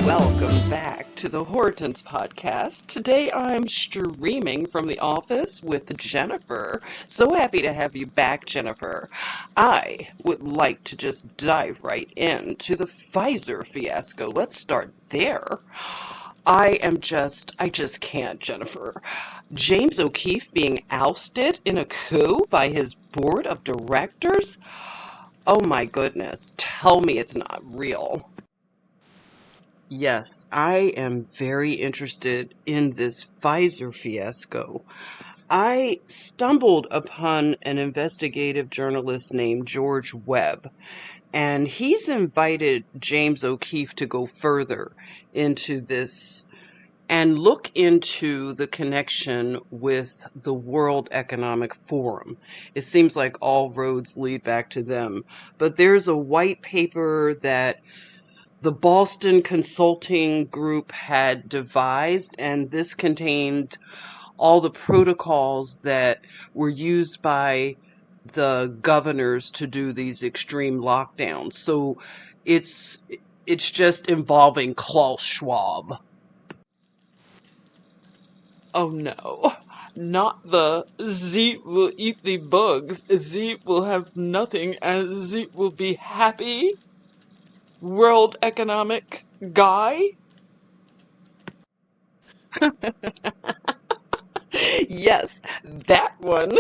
Welcome back to the Hortense podcast. Today I'm streaming from the office with Jennifer. So happy to have you back, Jennifer. I would like to just dive right into the Pfizer fiasco. Let's start there. I just can't, Jennifer. James O'Keefe being ousted in a coup by his board of directors? Oh my goodness, tell me it's not real. Yes, I am very interested in this Pfizer fiasco. I stumbled upon an investigative journalist named George Webb, and he's invited James O'Keefe to go further into this and look into the connection with the World Economic Forum. It seems like all roads lead back to them. But there's a white paper that the Boston Consulting Group had devised, and this contained all the protocols that were used by the governors to do these extreme lockdowns. So it's it's just involving Klaus Schwab. Oh no, not the Zeet will eat the bugs, Zeet will have nothing, and Zeet will be happy. World Economic Guy? Yes, that one.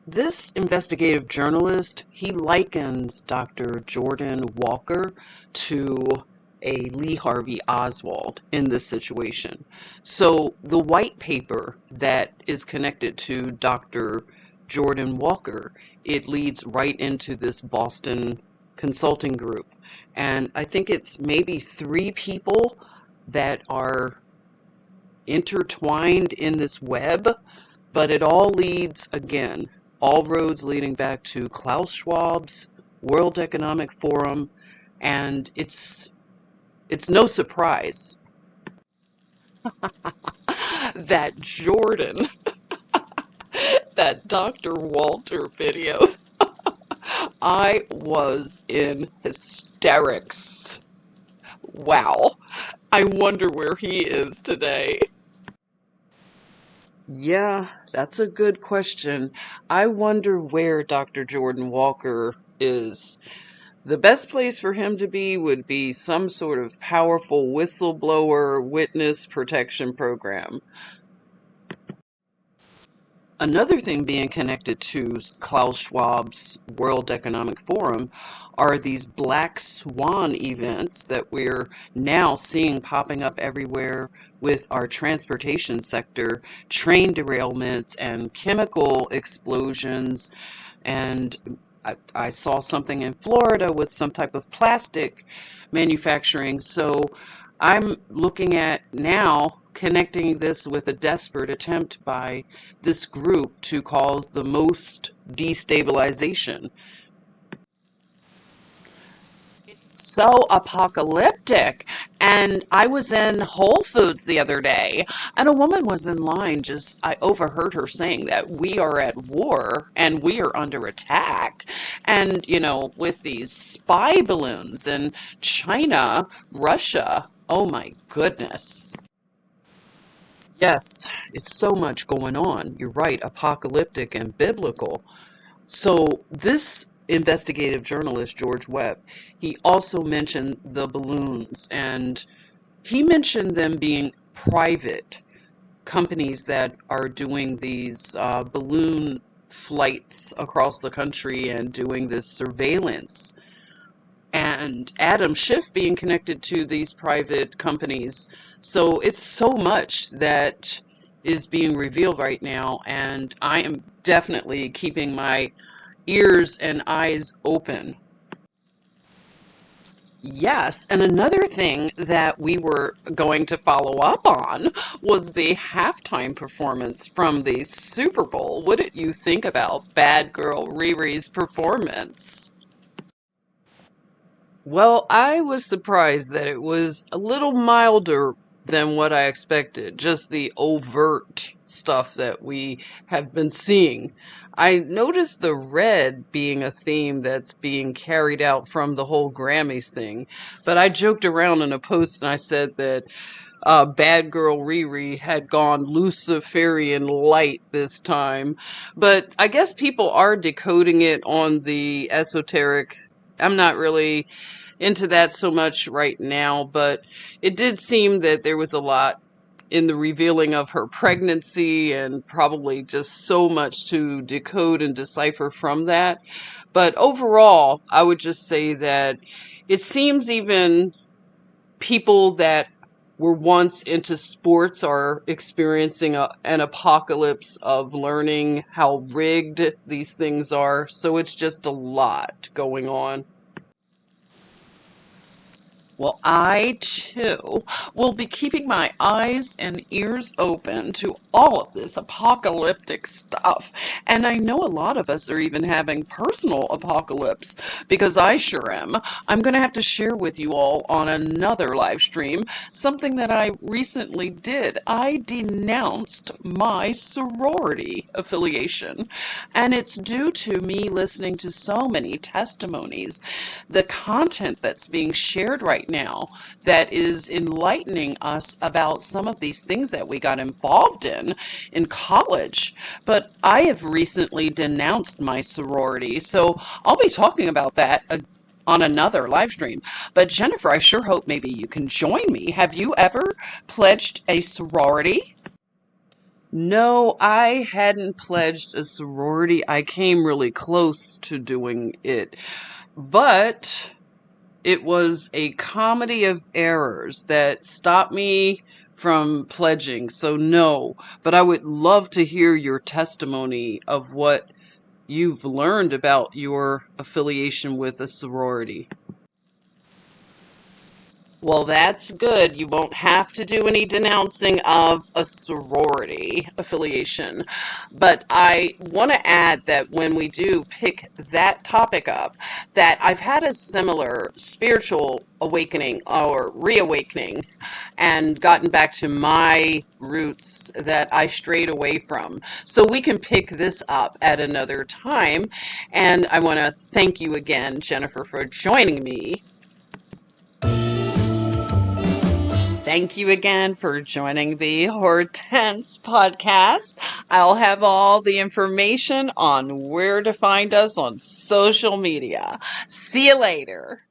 This investigative journalist, he likens Dr. Jordan Walker to a Lee Harvey Oswald in this situation. So the white paper that is connected to Dr. Jordan Walker, it leads right into this Boston Consulting Group. And I think it's maybe three people that are intertwined in this web, but it all leads, again, all roads leading back to Klaus Schwab's World Economic Forum, and it's no surprise that Jordan, that Dr. Walter video, I was in hysterics. Wow. I wonder where he is today. Yeah, that's a good question. I wonder where Dr. Jordan Walker is. The best place for him to be would be some sort of powerful whistleblower witness protection program. Another thing being connected to Klaus Schwab's World Economic Forum are these black swan events that we're now seeing popping up everywhere with our transportation sector, train derailments and chemical explosions. And I saw something in Florida with some type of plastic manufacturing. So I'm looking at now connecting this with a desperate attempt by this group to cause the most destabilization. It's so apocalyptic. And I was in Whole Foods the other day, and a woman was in line. Just, I overheard her saying that we are at war and we are under attack. And, with these spy balloons in China, Russia, oh my goodness. Yes, it's so much going on. You're right, apocalyptic and biblical. So this investigative journalist, George Webb, he also mentioned the balloons, and he mentioned them being private companies that are doing these balloon flights across the country and doing this surveillance. And Adam Schiff being connected to these private companies. So it's so much that is being revealed right now, and I am definitely keeping my ears and eyes open. Yes, and another thing that we were going to follow up on was the halftime performance from the Super Bowl. What did you think about Bad Girl Riri's performance? Well, I was surprised that it was a little milder than what I expected. Just the overt stuff that we have been seeing. I noticed the red being a theme that's being carried out from the whole Grammys thing, but I joked around in a post and I said that Bad Girl Riri had gone Luciferian light this time. But I guess people are decoding it on the esoteric. I'm not really into that so much right now, but it did seem that there was a lot in the revealing of her pregnancy and probably just so much to decode and decipher from that. But overall, I would just say that it seems even people that were once into sports are experiencing an apocalypse of learning how rigged these things are. So it's just a lot going on. Well, I too will be keeping my eyes and ears open to all of this apocalyptic stuff. And I know a lot of us are even having personal apocalypse because I sure am. I'm going to have to share with you all on another live stream something that I recently did. I denounced my sorority affiliation, and it's due to me listening to so many testimonies. The content that's being shared right now that is enlightening us about some of these things that we got involved in college. But I have recently denounced my sorority, so I'll be talking about that on another live stream. But Jennifer, I sure hope maybe you can join me. Have you ever pledged a sorority? No, I hadn't pledged a sorority. I came really close to doing it, but it was a comedy of errors that stopped me from pledging. So no, but I would love to hear your testimony of what you've learned about your affiliation with a sorority. Well, that's good. You won't have to do any denouncing of a sorority affiliation. But I want to add that when we do pick that topic up, that I've had a similar spiritual awakening or reawakening and gotten back to my roots that I strayed away from. So we can pick this up at another time. And I want to thank you again, Jennifer, for joining me. Thank you again for joining the Hortense podcast. I'll have all the information on where to find us on social media. See you later.